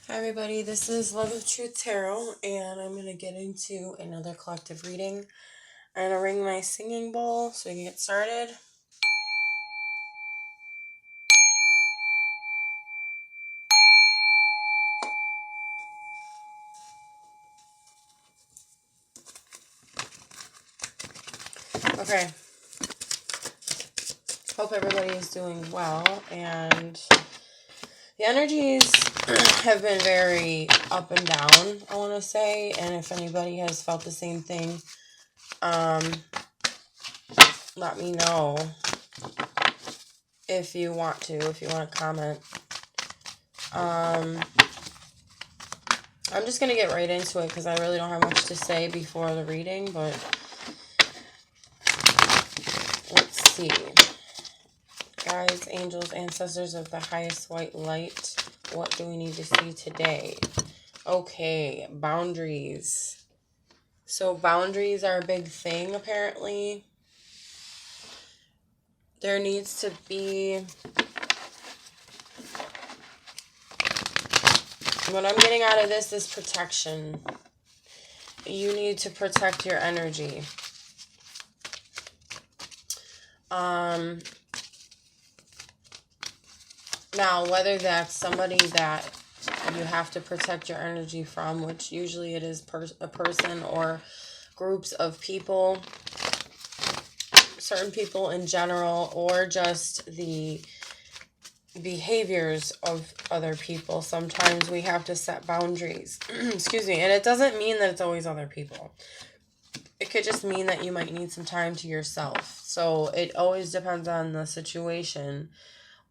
Hi everybody, this is Love of Truth Tarot, and I'm going to get into another collective reading. I'm going to ring my singing bowl so we can get started. Okay, hope everybody is doing well, and the energies have been very up and down, I want to say, and if anybody has felt the same thing, let me know if you want to comment. I'm just going to get right into it because I really don't have much to say before the reading, but let's see. Guides, angels, ancestors of the highest white light, what do we need to see today? Okay, boundaries. So boundaries are a big thing, apparently. There needs to be... What I'm getting out of this is protection. You need to protect your energy. Now, whether that's somebody that you have to protect your energy from, which usually it is a person or groups of people, certain people in general, or just the behaviors of other people. Sometimes we have to set boundaries. Excuse me. And it doesn't mean that it's always other people. It could just mean that you might need some time to yourself. So it always depends on the situation.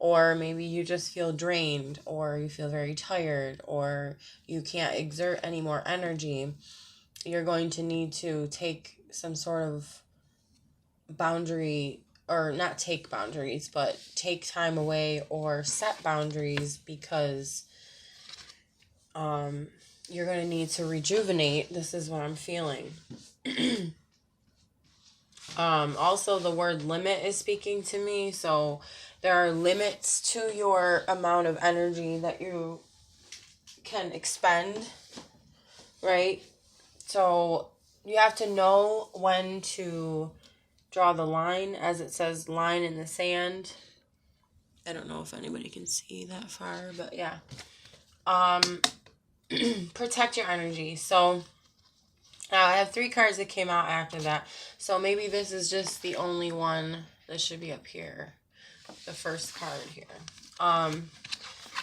Or maybe you just feel drained, or you feel very tired, or you can't exert any more energy. You're going to need to take some sort of boundary, or not take boundaries, but take time away or set boundaries, because you're going to need to rejuvenate. This is what I'm feeling. Also, the word limit is speaking to me. So there are limits to your amount of energy that you can expend, right? So you have to know when to draw the line, as it says, line in the sand. I don't know if anybody can see that far, but yeah. Protect your energy. So now I have 3 cards that came out after that. So maybe this is just the only one that should be up here. The first card here.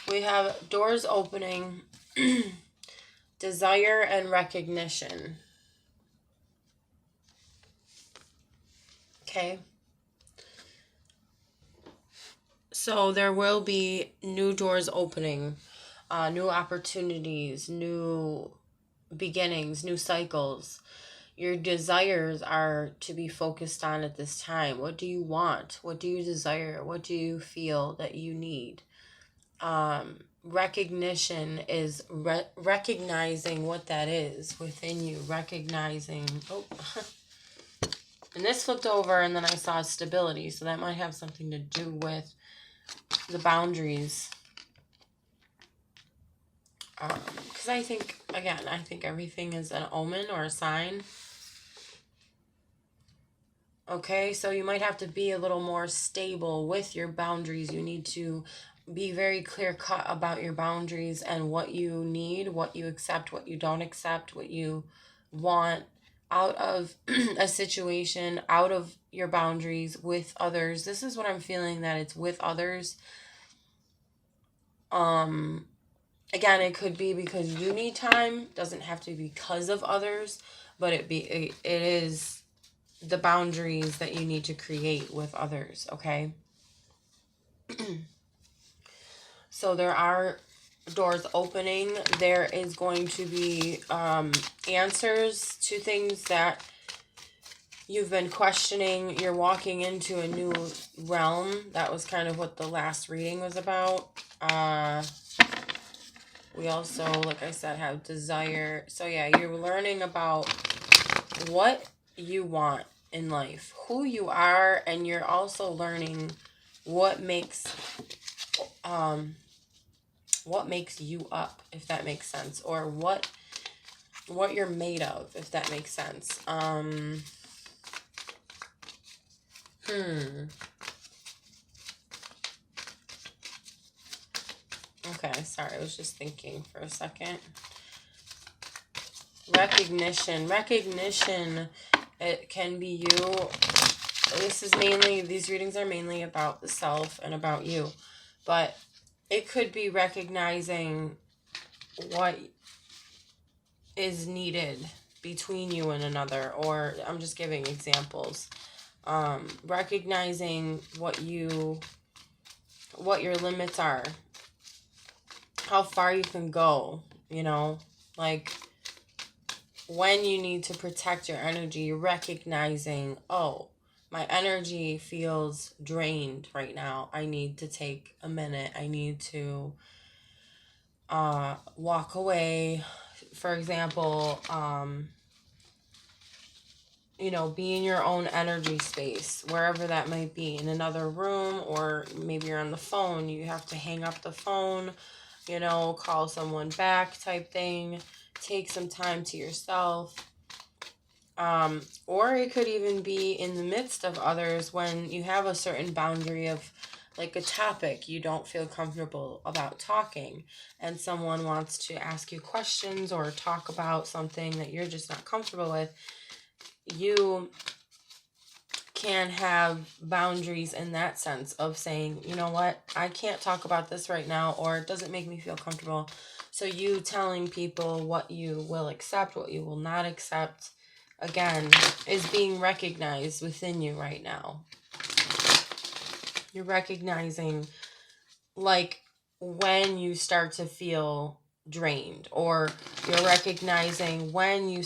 We have doors opening, desire, and recognition. Okay. So there will be new doors opening, new opportunities, new beginnings, new cycles. Your desires are to be focused on at this time. What do you want? What do you desire? What do you feel that you need? Recognition is recognizing what that is within you. Recognizing... Oh. And this flipped over, and then I saw stability. So that might have something to do with the boundaries. Because I think everything is an omen or a sign. Okay, so you might have to be a little more stable with your boundaries. You need to be very clear-cut about your boundaries and what you need, what you accept, what you don't accept, what you want out of a situation, out of your boundaries with others. This is what I'm feeling, that it's with others. Again, it could be because you need time. Doesn't have to be because of others, but it is the boundaries that you need to create with others, okay? So there are doors opening. There is going to be answers to things that you've been questioning. You're walking into a new realm. That was kind of what the last reading was about. We also, like I said, have desire. So yeah, you're learning about what you want in life, who you are, and you're also learning what makes what makes you up, if that makes sense, or what you're made of, if that makes sense. Okay, sorry, I was just thinking for a second. Recognition, it can be you. These readings are mainly about the self and about you, but it could be recognizing what is needed between you and another, or I'm just giving examples. Recognizing what your limits are, how far you can go, like when you need to protect your energy, recognizing, oh, my energy feels drained right now. I need to take a minute. I need to walk away. For example, be in your own energy space, wherever that might be, in another room, or maybe you're on the phone. You have to hang up the phone, call someone back type thing. Take some time to yourself. Or it could even be in the midst of others when you have a certain boundary of like a topic you don't feel comfortable about talking, and someone wants to ask you questions or talk about something that you're just not comfortable with. You can have boundaries in that sense of saying, you know what, I can't talk about this right now, or it doesn't make me feel comfortable. So you telling people what you will accept, what you will not accept, again, is being recognized within you right now. You're recognizing, like, when you start to feel drained, or you're recognizing when you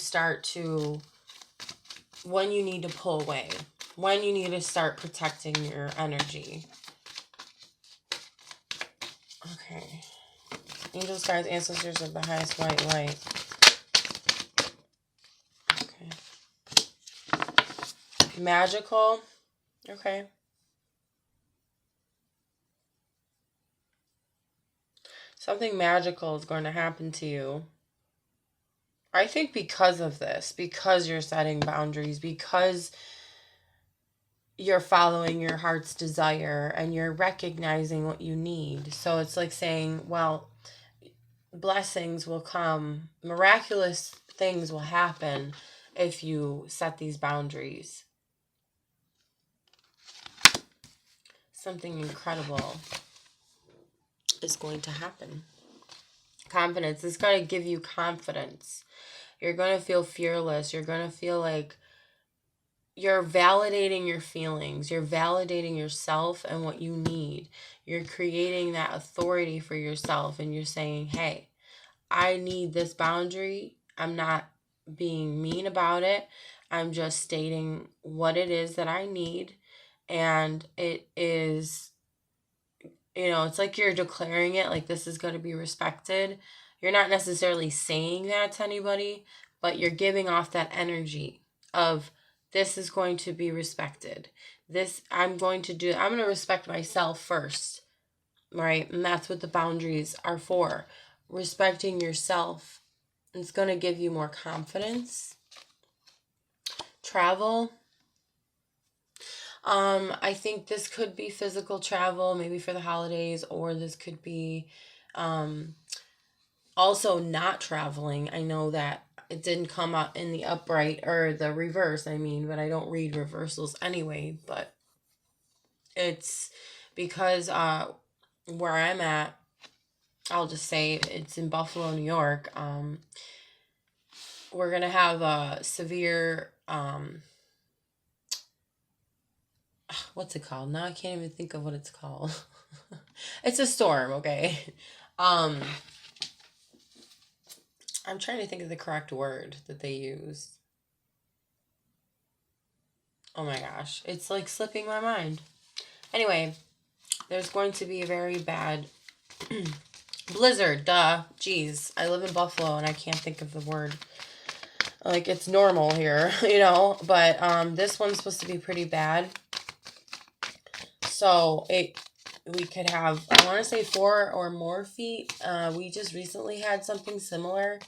need to pull away, when you need to start protecting your energy. Okay. Angels, guides, ancestors of the highest white light. Okay. Magical. Okay. Something magical is going to happen to you. I think because of this, because you're setting boundaries, because you're following your heart's desire and you're recognizing what you need. So it's like saying, well, blessings will come, miraculous things will happen if you set these boundaries. Something incredible is going to happen. Confidence is going to give you confidence. You're going to feel fearless. You're going to feel like you're validating your feelings. You're validating yourself and what you need. You're creating that authority for yourself, and you're saying, hey, I need this boundary. I'm not being mean about it. I'm just stating what it is that I need. And it is, it's like you're declaring it, like this is going to be respected. You're not necessarily saying that to anybody, but you're giving off that energy of, this is going to be respected. I'm going to respect myself first, right? And that's what the boundaries are for. Respecting yourself. It's going to give you more confidence. Travel. I think this could be physical travel, maybe for the holidays, or this could be also not traveling. I know that it didn't come out in the upright, or the reverse, but I don't read reversals anyway, but it's because where I'm at, I'll just say it's in Buffalo, New York. We're going to have a severe, what's it called? Now I can't even think of what it's called. It's a storm, okay? I'm trying to think of the correct word that they use. Oh my gosh. It's like slipping my mind. Anyway, there's going to be a very bad blizzard. Duh. Jeez. I live in Buffalo and I can't think of the word. Like, it's normal here, But this one's supposed to be pretty bad. So we could have, I want to say 4 or more feet. We just recently had something similar,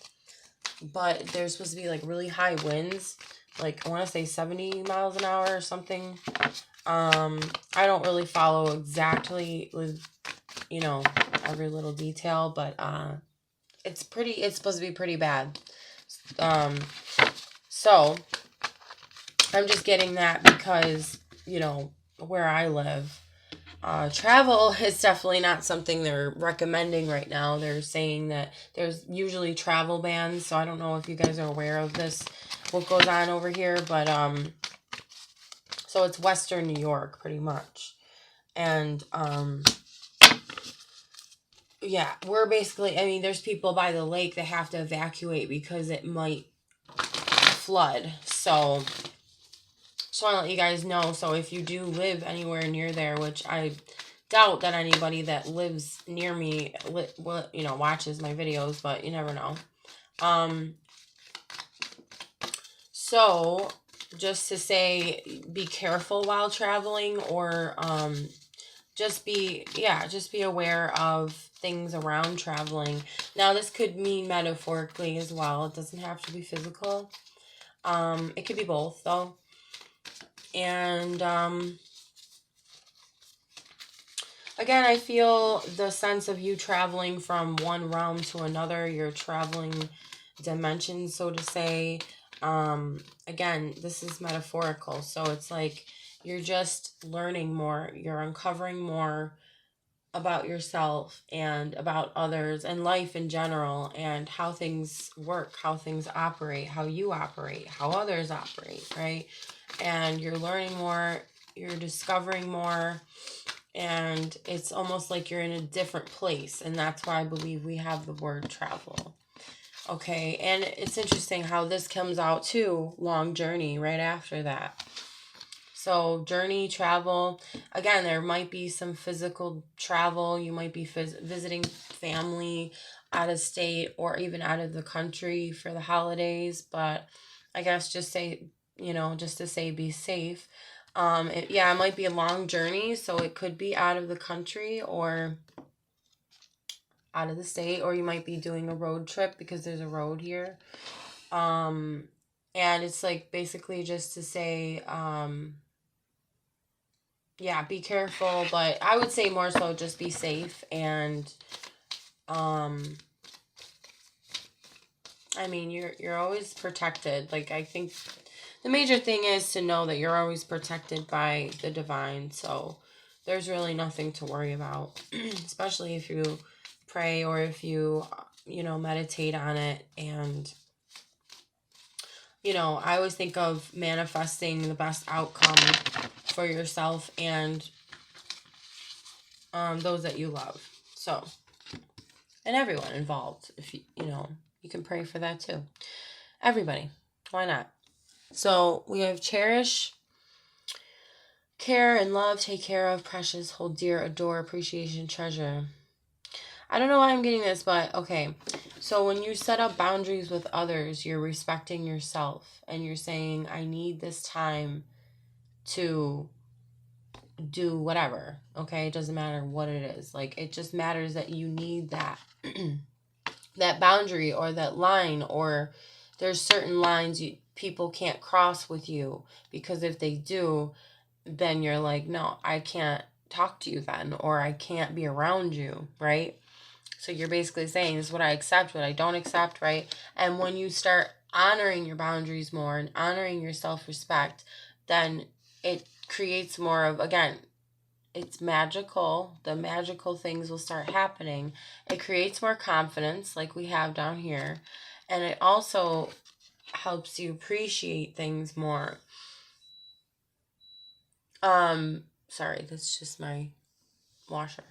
but there's supposed to be like really high winds, like I want to say 70 miles an hour or something. I don't really follow exactly with, you know, every little detail, but it's supposed to be pretty bad. So I'm just getting that because, you know, where I live, travel is definitely not something they're recommending right now. They're saying that there's usually travel bans, so I don't know if you guys are aware of this, what goes on over here, but so it's Western New York pretty much. And yeah, we're basically, I mean, there's people by the lake that have to evacuate because it might flood. So I want to let you guys know. So if you do live anywhere near there, which I doubt that anybody that lives near me, you know, watches my videos, but you never know. So just to say, be careful while traveling, or just be aware of things around traveling. Now, this could mean metaphorically as well. It doesn't have to be physical. It could be both, though. And again, I feel the sense of you traveling from one realm to another. You're traveling dimensions, so to say. Again, this is metaphorical, so it's like you're just learning more. You're uncovering more about yourself and about others and life in general, and how things work, how things operate, how you operate, how others operate, right? And you're learning more, you're discovering more, and it's almost like you're in a different place. And that's why I believe we have the word travel. Okay, and it's interesting how this comes out too, long journey right after that. So journey, travel, again, there might be some physical travel. You might be visiting family out of state or even out of the country for the holidays. But I guess just say, you know, just to say be safe. It might be a long journey. So it could be out of the country or out of the state, or you might be doing a road trip because there's a road here. And it's like basically just to say, be careful, but I would say more so just be safe. And I mean, you're always protected. Like, I think the major thing is to know that you're always protected by the divine. So there's really nothing to worry about, especially if you pray or if you meditate on it. And I always think of manifesting the best outcome for yourself and those that you love. So, and everyone involved. If you can pray for that too. Everybody, why not? So we have cherish, care and love, take care of, precious, hold dear, adore, appreciation, treasure. I don't know why I'm getting this, but okay. So when you set up boundaries with others, you're respecting yourself and you're saying, I need this time to do whatever. Okay. It doesn't matter what it is. Like, it just matters that you need that, that boundary or that line, or there's certain lines people can't cross with you, because if they do, then you're like, no, I can't talk to you then, or I can't be around you. Right. So you're basically saying, this is what I accept, what I don't accept, right? And when you start honoring your boundaries more and honoring your self-respect, then it creates more of, again, it's magical. The magical things will start happening. It creates more confidence, like we have down here. And it also helps you appreciate things more. Sorry, that's just my washer.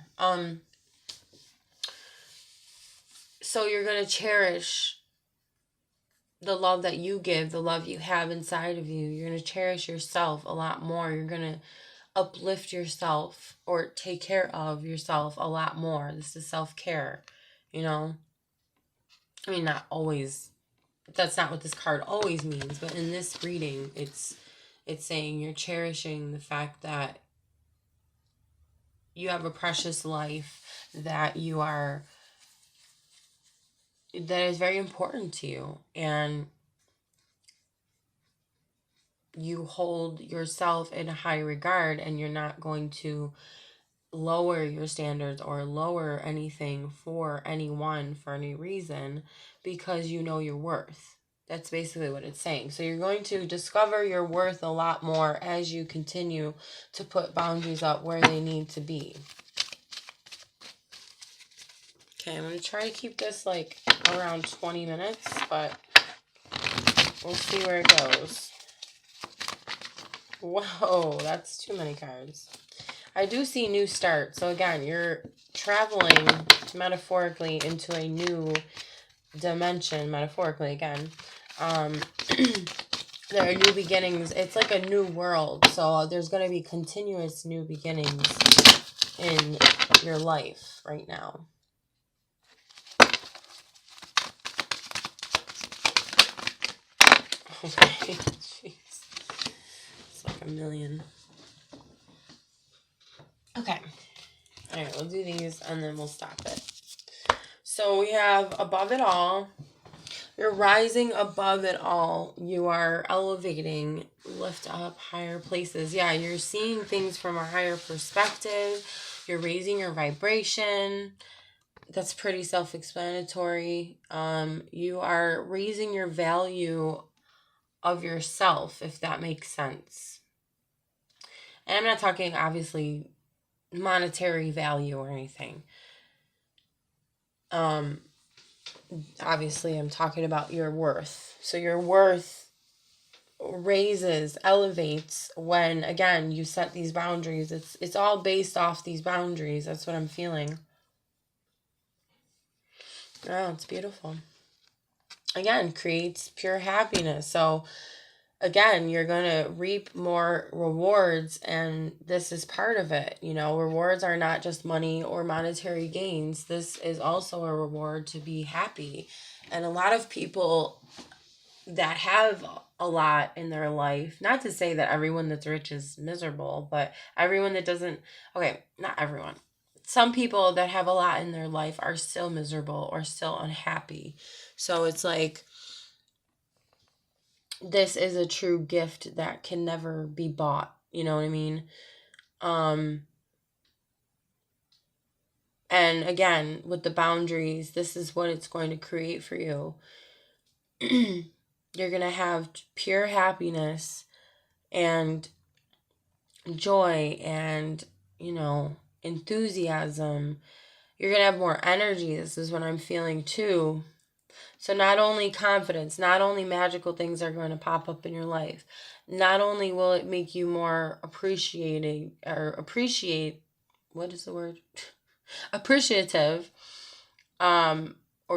So you're going to cherish the love that you give, the love you have inside of you. You're going to cherish yourself a lot more. You're going to uplift yourself or take care of yourself a lot more. This is self-care, I mean, not always. That's not what this card always means, but in this reading, it's saying you're cherishing the fact that you have a precious life that that is very important to you, and you hold yourself in a high regard, and you're not going to lower your standards or lower anything for anyone for any reason, because you know your worth. That's basically what it's saying. So you're going to discover your worth a lot more as you continue to put boundaries up where they need to be. Okay, I'm going to try to keep this like around 20 minutes, but we'll see where it goes. Whoa, that's too many cards. I do see new start. So again, you're traveling metaphorically into a new dimension, metaphorically again. There are new beginnings. It's like a new world. So there's going to be continuous new beginnings in your life right now. Okay, jeez. It's like a million. Okay. All right, we'll do these and then we'll stop it. So we have above it all. You're rising above it all. You are elevating, lift up higher places. Yeah, you're seeing things from a higher perspective. You're raising your vibration. That's pretty self-explanatory. You are raising your value of yourself, if that makes sense. And I'm not talking, obviously, monetary value or anything. Obviously, I'm talking about your worth. So your worth raises, elevates when, again, you set these boundaries. It's all based off these boundaries. That's what I'm feeling. Oh, it's beautiful. Again, creates pure happiness. So again, you're going to reap more rewards, and this is part of it. You know, rewards are not just money or monetary gains. This is also a reward to be happy. And a lot of people that have a lot in their life, not to say that everyone that's rich is miserable, but everyone that doesn't, okay, not everyone. Some people that have a lot in their life are still miserable or still unhappy. So it's like, this is a true gift that can never be bought. You know what I mean? And again, with the boundaries, this is what it's going to create for you. You're going to have pure happiness and joy and, you know, enthusiasm. You're going to have more energy. This is what I'm feeling too. So not only confidence, not only magical things are going to pop up in your life, not only will it make you more appreciative, or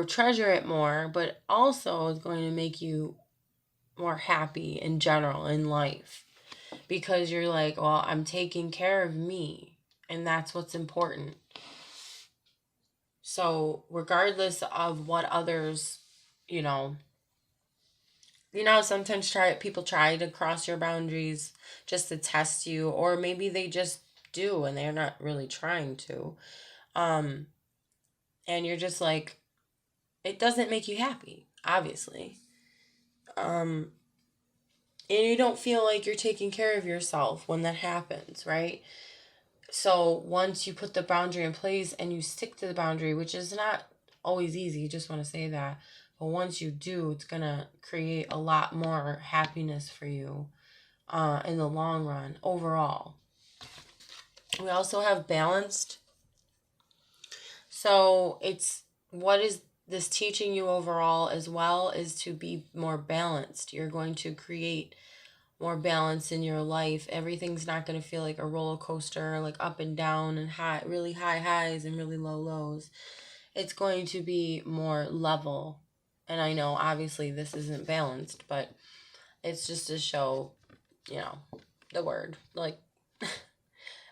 treasure it more, but also it's going to make you more happy in general in life, because you're like, well, I'm taking care of me, and that's what's important. So regardless of what others, sometimes people try to cross your boundaries just to test you, or maybe they just do and they're not really trying to. And you're just like, it doesn't make you happy, obviously. And you don't feel like you're taking care of yourself when that happens, right? So once you put the boundary in place and you stick to the boundary, which is not always easy, just want to say that. But once you do, it's going to create a lot more happiness for you in the long run, overall. We also have balanced. So what is this teaching you overall as well is to be more balanced. You're going to create more balance in your life. Everything's not going to feel like a roller coaster, like up and down and really high highs and really low lows. It's going to be more level. And I know obviously this isn't balanced, but it's just to show, the word, like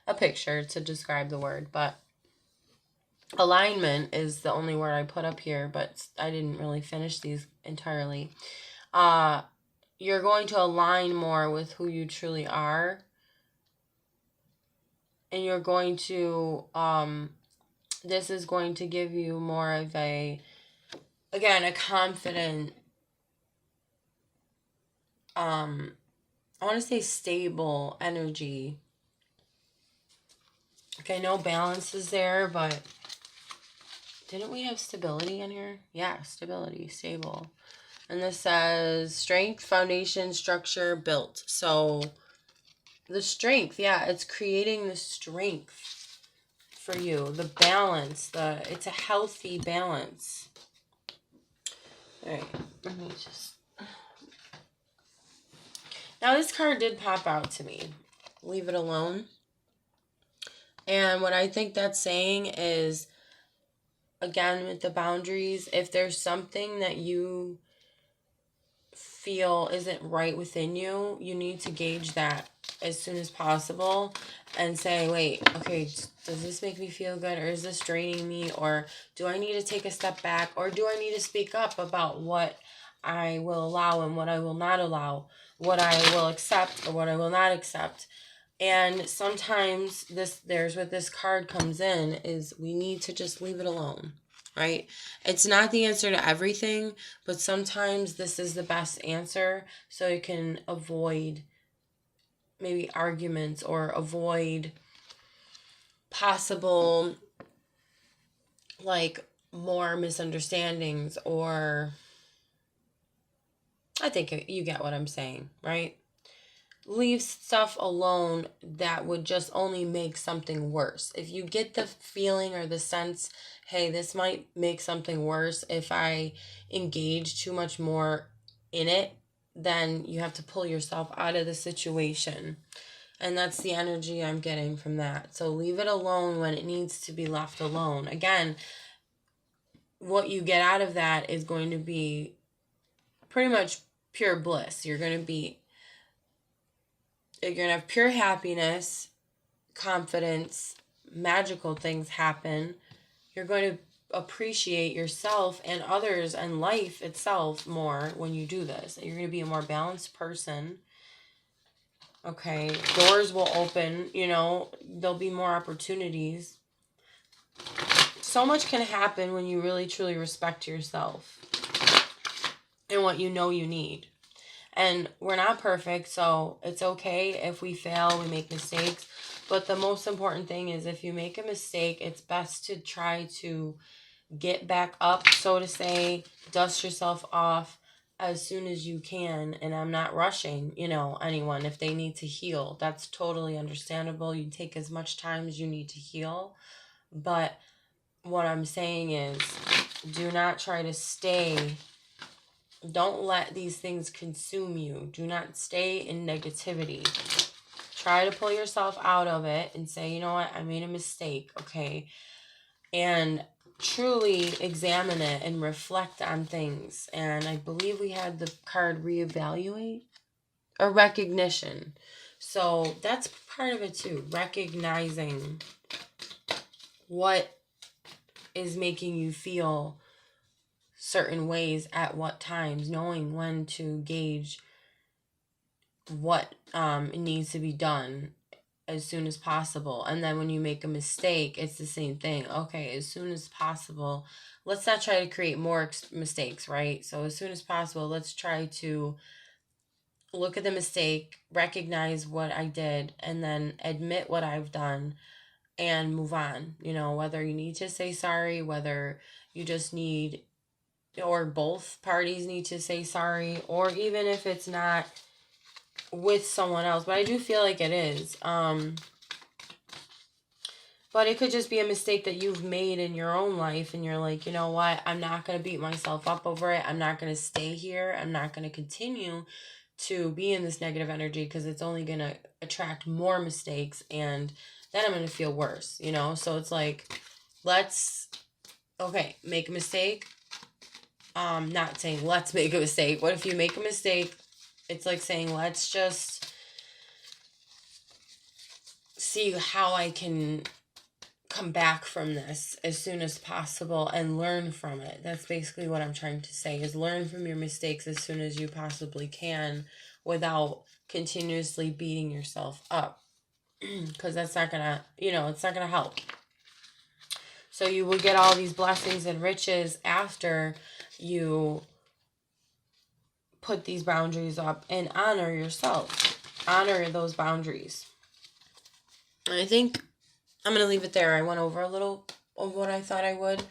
a picture to describe the word. But alignment is the only word I put up here, but I didn't really finish these entirely. You're going to align more with who you truly are. And you're going to, this is going to give you more of a, again, a confident, I want to say stable energy. Okay, no balance is there, but didn't we have stability in here? Yeah, stability, stable. And this says strength, foundation, structure, built. So the strength, yeah, it's creating the strength for you. The balance, it's a healthy balance. All right, let me just... Now this card did pop out to me. Leave it alone. And what I think that's saying is, again, with the boundaries, if there's something that you feel isn't right within you, you need to gauge that as soon as possible and say, wait, okay, does this make me feel good, or is this draining me, or do I need to take a step back, or do I need to speak up about what I will allow and what I will not allow, what I will accept or what I will not accept. And sometimes there's what this card comes in is we need to just leave it alone, right? It's not the answer to everything, but sometimes this is the best answer so you can avoid maybe arguments or avoid possible like more misunderstandings, or I think you get what I'm saying, right? Leave stuff alone that would just only make something worse. If you get the feeling or the sense, hey, this might make something worse if I engage too much more in it, then you have to pull yourself out of the situation. And that's the energy I'm getting from that. So leave it alone when it needs to be left alone. Again, what you get out of that is going to be pretty much pure bliss. You're going to have pure happiness, confidence, magical things happen. You're going to appreciate yourself and others and life itself more when you do this. You're going to be a more balanced person. Okay, doors will open, there'll be more opportunities. So much can happen when you really truly respect yourself and what you know you need. And we're not perfect, so it's okay if we fail, we make mistakes. But the most important thing is if you make a mistake, it's best to try to get back up, so to say, dust yourself off as soon as you can. And I'm not rushing, anyone if they need to heal. That's totally understandable. You take as much time as you need to heal. But what I'm saying is, do not try to stay. Don't let these things consume you. Do not stay in negativity. Try to pull yourself out of it and say, you know what, I made a mistake, okay? And truly examine it and reflect on things. And I believe we had the card reevaluate or recognition. So that's part of it too. Recognizing what is making you feel certain ways at what times, knowing when to gauge what needs to be done as soon as possible. And then when you make a mistake, it's the same thing. Okay, as soon as possible, let's not try to create more mistakes, right? So as soon as possible, let's try to look at the mistake, recognize what I did, and then admit what I've done and move on. Whether you need to say sorry, whether you just need, or both parties need to say sorry, or even if it's not with someone else, but I do feel like it is. But it could just be a mistake that you've made in your own life, and you're like, you know what, I'm not going to beat myself up over it. I'm not going to stay here. I'm not going to continue to be in this negative energy because it's only going to attract more mistakes, and then I'm going to feel worse, So it's like, make a mistake. Not saying let's make a mistake. What if you make a mistake? It's like saying, let's just see how I can come back from this as soon as possible and learn from it. That's basically what I'm trying to say, is learn from your mistakes as soon as you possibly can without continuously beating yourself up. because that's not gonna, it's not gonna help. So you will get all these blessings and riches after you put these boundaries up and honor yourself. Honor those boundaries. And I think I'm going to leave it there. I went over a little of what I thought I would.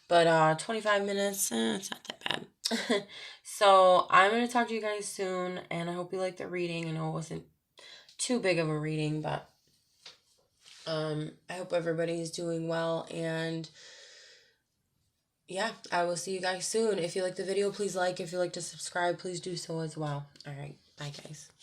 But 25 minutes, it's not that bad. So I'm going to talk to you guys soon. And I hope you liked the reading. I know it wasn't too big of a reading. But I hope everybody is doing well. And yeah, I will see you guys soon. If you like the video, please like. If you like to subscribe, please do so as well. All right. Bye, guys.